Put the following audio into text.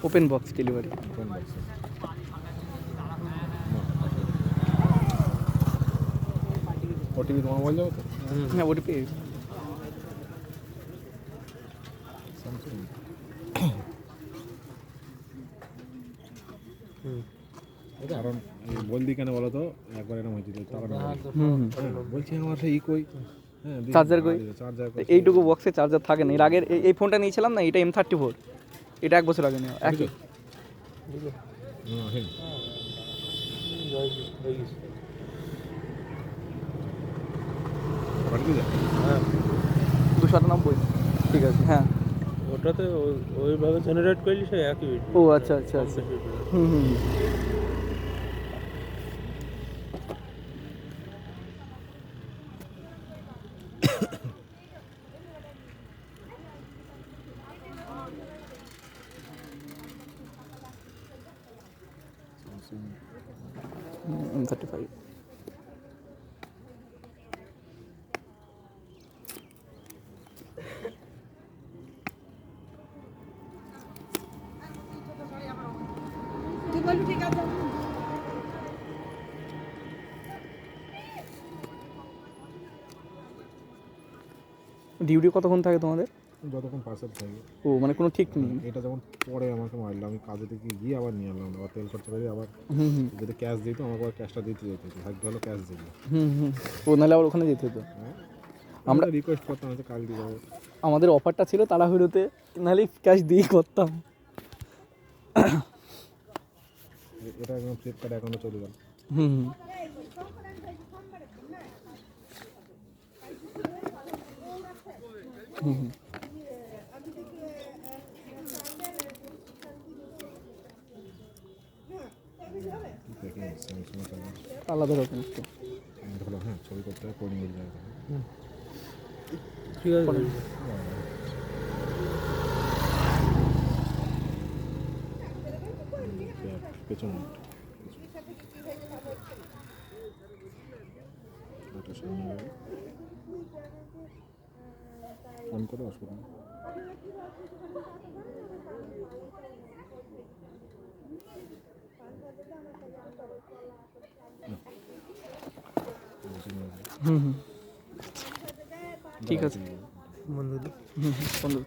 Open box delivery. Open box OTP তোমার mobile যাবে তো? হ্যাঁ ওটিপি। স্যামসাং এটা কারণ বলদি কেন বলো তো, একবার এরকম হয়েছিল টাকা না বলছি আমার সেই কই চার্জার কই, চার্জার এইটুকু বক্সে চার্জার থাকে না। এর আগের এই ফোনটা নিয়েছিলাম না, এটা M34, এটা 1 বছর আগে নেওয়া। একই হ্যাঁ 298। ঠিক আছে হ্যাঁ। ওটাতে ওইভাবে জেনারেট করলি সে একই। ও আচ্ছা আচ্ছা আচ্ছা। হুম হুম M35। ঠিক আছে। ডিউটি কতক্ষণ থাকে তোমাদের? যতক্ষণ পার্সেল থাকে। ও মানে কোনো ঠিক নেই। এটা যেমন পরে আমাকে মারলো, আমি কাজে থেকে গিয়ে আবার নিয়ে আনলাম, আবার তেল খরচা করে আবার যদি ক্যাশ দিত আমাকে আবার ক্যাশটা দিতে যেতে হতো, ভাগ্য হলো ক্যাশ দিল। ও নাহলে আবার ওখানে যেতে হতো। হ্যাঁ আমরা রিকোয়েস্ট করতাম হচ্ছে কাল দিয়ে যাবো। আমাদের অফারটা ছিল তাড়াহুড়োতে, নাহলে ক্যাশ দিয়ে করতাম। এটা একদম ফ্লিপকার্ট অ্যাকাউন্টে চলে গেল। হুম হুম হুম আলাদা রকম একটু। হলো হ্যাঁ, ছবি করতে হবে, করে নিয়ে যাবে। ঠিক আছে পেছনে ফোন করে অসুবিধা নেই। হুম হুম ঠিক আছে বন্ধু হুম হুম বন্ধু।